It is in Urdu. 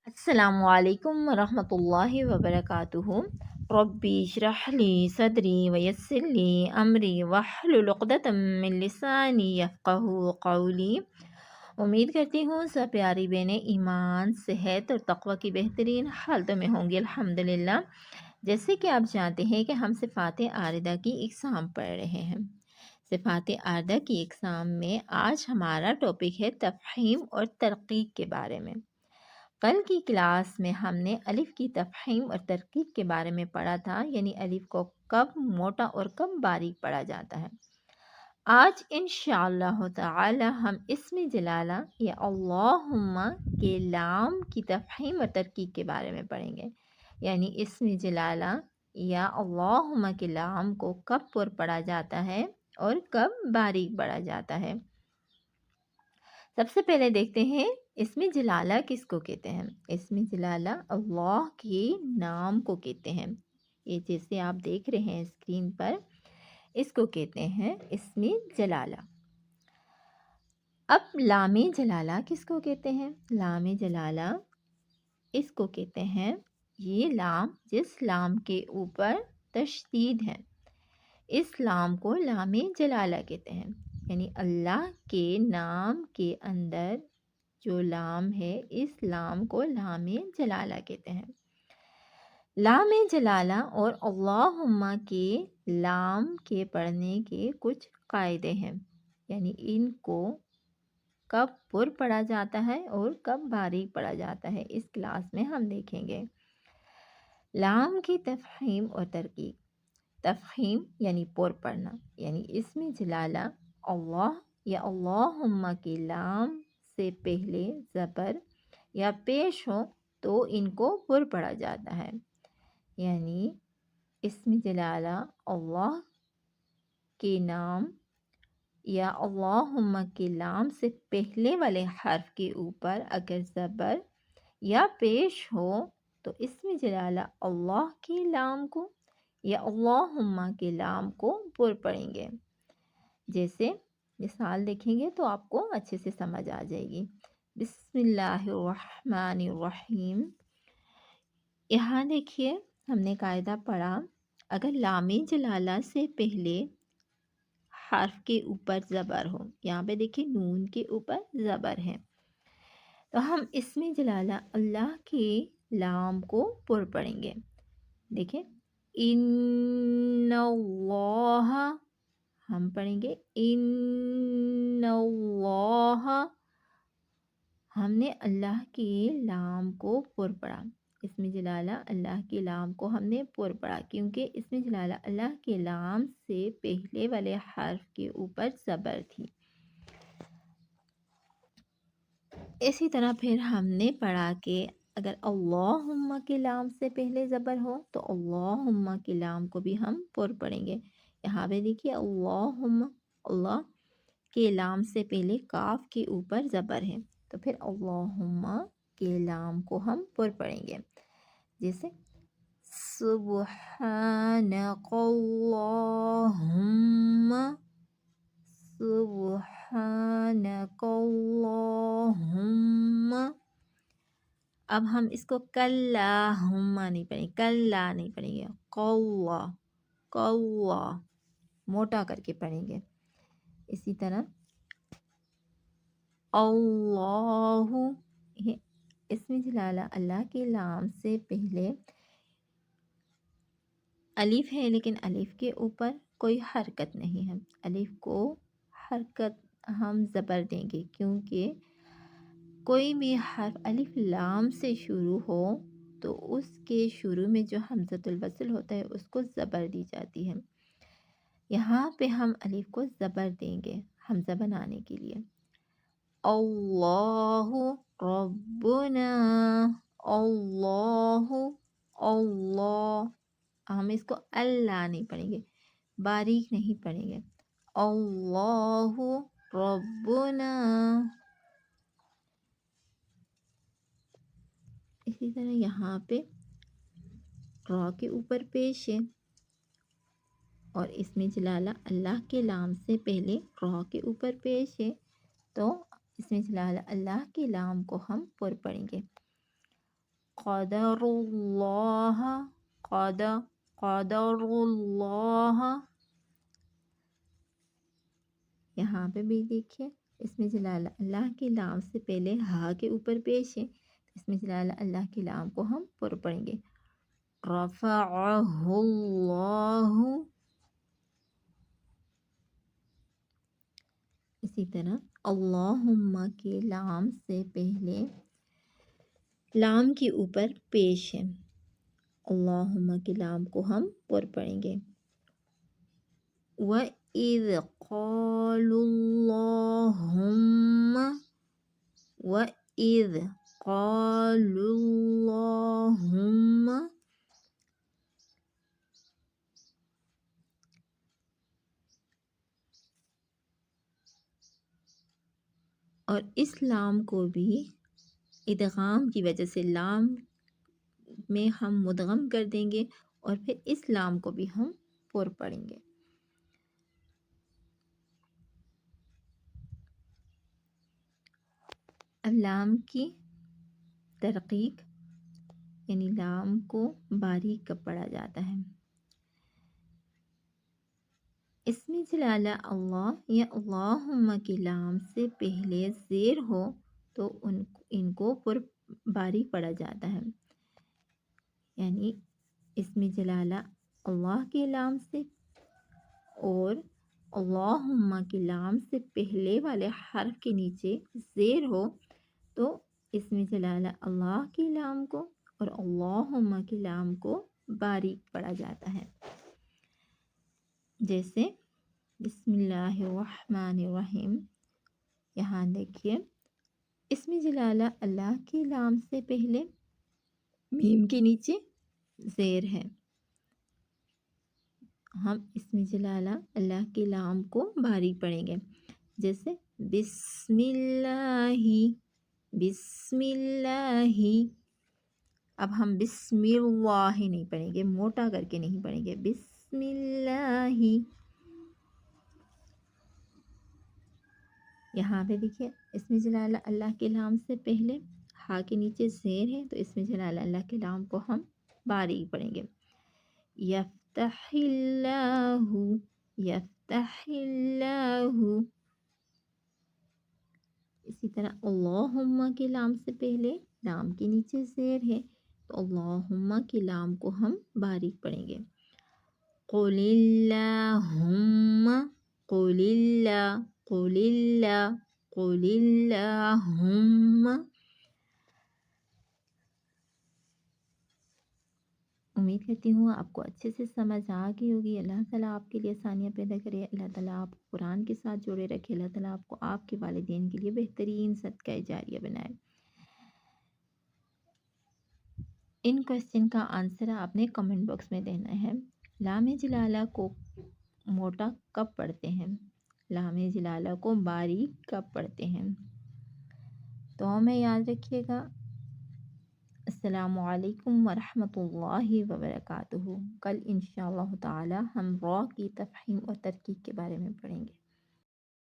السلام علیکم ورحمۃ اللہ وبرکاتہ۔ ربی اشرح لی صدری ویسر لی امری واحلل عقدۃ من لسانی یفقہوا قولی۔ امید کرتی ہوں سب پیاری بہنیں ایمان، صحت اور تقوی کی بہترین حالتوں میں ہوں گی الحمدللہ۔ جیسے کہ آپ جانتے ہیں کہ ہم صفات عارضہ کی اقسام پڑھ رہے ہیں۔ صفات عارضہ کی اقسام میں آج ہمارا ٹاپک ہے تفہیم اور ترقیق کے بارے میں۔ کل کی کلاس میں ہم نے الف کی تفہیم اور ترقیق کے بارے میں پڑھا تھا، یعنی الف کو کب موٹا اور کب باریک پڑھا جاتا ہے۔ آج انشاءاللہ تعالی ہم اسم جلالہ یا اللہم کے لام کی تفہیم اور ترقیق کے بارے میں پڑھیں گے، یعنی اسم جلالہ یا اللہم کے لام کو کب پر پڑھا جاتا ہے اور کب باریک پڑھا جاتا ہے۔ سب سے پہلے دیکھتے ہیں اسم جلالہ کس کو کہتے ہیں۔ اسم جلالہ اللہ کے نام کو کہتے ہیں، یہ جیسے آپ دیکھ رہے ہیں اسکرین پر، اس کو کہتے ہیں اسم جلالہ۔ اب لام جلالہ کس کو کہتے ہیں؟ لام جلالہ اس کو کہتے ہیں، یہ لام جس لام کے اوپر تشدید ہے، اس لام کو لام جلالہ کہتے ہیں، یعنی اللہ کے نام کے اندر جو لام ہے اس لام کو لام جلالہ کہتے ہیں۔ لام جلالہ اور اللہم کے لام کے پڑھنے کے کچھ قاعدے ہیں، یعنی ان کو کب پر پڑھا جاتا ہے اور کب باریک پڑھا جاتا ہے، اس کلاس میں ہم دیکھیں گے۔ لام کی تفہیم اور ترقیق۔ تفہیم یعنی پر پڑھنا، یعنی اسم جلالہ اللہ یا اللہم کے لام سے پہلے زبر یا پیش ہو تو ان کو پر پڑھا جاتا ہے، یعنی اسم جلالہ اللہ کے نام یا اللہم کے لام سے پہلے والے حرف کے اوپر اگر زبر یا پیش ہو تو اسم جلالہ اللہ کے لام کو یا اللہم کے لام کو پر پڑھیں گے۔ جیسے مثال دیکھیں گے تو آپ کو اچھے سے سمجھ آ جائے گی۔ بسم اللہ الرحمن الرحیم۔ یہاں دیکھیے ہم نے قاعدہ پڑھا، اگر لام جلالہ سے پہلے حرف کے اوپر زبر ہو، یہاں پہ دیکھیے نون کے اوپر زبر ہے، تو ہم اسم جلالہ اللہ کے لام کو پر پڑھیں گے۔ دیکھیں ان اللہ، ہم پڑھیں گے ان اللہ، ہم نے اللہ کے لام کو پر پڑھا، اسم جلالہ اللہ کے لام کو ہم نے پر پڑھا کیونکہ اسم جلالہ اللہ کے لام سے پہلے والے حرف کے اوپر زبر تھی۔ اسی طرح پھر ہم نے پڑھا کہ اگر اللہم کے لام سے پہلے زبر ہو تو اللہم کے لام کو بھی ہم پر پڑھیں گے۔ یہاں پہ دیکھیے اللہم، اللہ کے لام سے پہلے کاف کے اوپر زبر ہے، تو پھر اللہم کے لام کو ہم پر پڑھیں گے، جیسے سبحانک اللہم، سبحانک اللہم۔ اب ہم اس کو کلہم نہیں پڑھیں گے، کلا نہیں پڑھیں گے، قوا، قوا موٹا کر کے پڑھیں گے۔ اسی طرح اللہ، اسم جلالہ اللہ کے لام سے پہلے الف ہے، لیکن الف کے اوپر کوئی حرکت نہیں ہے، الف کو حرکت ہم زبر دیں گے کیونکہ کوئی بھی حرف الف لام سے شروع ہو تو اس کے شروع میں جو حمزۃ الوصل ہوتا ہے اس کو زبر دی جاتی ہے، یہاں پہ ہم الف کو زبر دیں گے حمزہ بنانے کے لیے۔ اللہ ربنا، اللہ، اللہ، ہم اس کو اللہ نہیں پڑھیں گے، باریک نہیں پڑھیں گے، اللہ ربنا۔ اسی طرح یہاں پہ را کے اوپر پیش ہے اور اسم جلالہ اللہ کے لام سے پہلے را کے اوپر پیش ہے، تو اسم جلالہ اللہ کے لام کو ہم پر پڑھیں گے۔ قدر اللہ، قدر اللہ. یہاں پہ بھی دیکھیے اس میں جلالہ اللہ کے لام سے پہلے ہا کے اوپر پیش ہے، اس میں جلالہ اللہ کے لام کو ہم پر پڑھیں گے. رفعہ اللہ. اسی طرح اللہم کے لام سے پہلے لام کے اوپر پیش ہے، اللہم کے لام کو ہم پر پڑھیں گے. وَإِذْ قَالُوا اللَّهُمَّ، وَإِذْ قَالُوا اللَّهُمَّ. اور اس لام کو بھی ادغام کی وجہ سے لام میں ہم مدغم کر دیں گے اور پھر اس لام کو بھی ہم پر پڑھیں گے. اب لام کی ترقیق یعنی لام کو باریک کب پڑھا جاتا ہے. اس میں جلالہ اللہ یا اللہم کی لام سے پہلے زیر ہو تو ان کو پر باریک پڑھا جاتا ہے. یعنی اس میں جلالہ اللہ کے لام سے اور اللہم کی لام سے پہلے والے حرف کے نیچے زیر ہو تو اس میں جلالہ اللہ کی لام کو اور اللہم کی لام کو باریک پڑھا جاتا ہے. جیسے بسم اللہ الرحمن الرحیم. یہاں دیکھیے اس میں جلالہ اللہ کی لام سے پہلے میم کے نیچے زیر ہے. ہم اس میں جلالہ اللہ کی لام کو باریک پڑھیں گے. جیسے بسم اللہ، بسم اللہ. اب ہم بسم اللہ نہیں پڑھیں گے، موٹا کر کے نہیں پڑھیں گے، بسم اللہ. یہاں پہ دیکھیے اس میں جلالہ اللہ کے لام سے پہلے ہا کے نیچے زیر ہے تو اس میں جلالہ اللہ کے لام کو ہم باریک پڑھیں گے. یفتح اللہ، یفتح اللہ. اسی طرح اللہم کے لام سے پہلے لام کے نیچے زیر ہے تو اللہم کی لام کو ہم باریک پڑھیں گے. قل اللہم، قل اللہ، قل اللہ، قل اللہم. امید کرتی ہوں آپ کو اچھے سے سمجھ آ گئی ہوگی. اللہ تعالیٰ آپ کے لیے آسانیاں پیدا کرے، اللہ تعالیٰ آپ کو قرآن کے ساتھ جوڑے رکھے، اللہ تعالیٰ آپ کو آپ کے والدین کے لیے بہترین صدقہ جاریہ بنائے. ان کوشچن کا آنسر آپ نے کمنٹ باکس میں دینا ہے. لام جلالہ کو موٹا کب پڑھتے ہیں، لام جلالہ کو باریک کب پڑھتے ہیں، تو ہمیں یاد رکھیے گا. السلام علیکم ورحمۃ اللہ وبرکاتہ. کل انشاءاللہ تعالی ہم را کی تفہیم اور ترکیب کے بارے میں پڑھیں گے.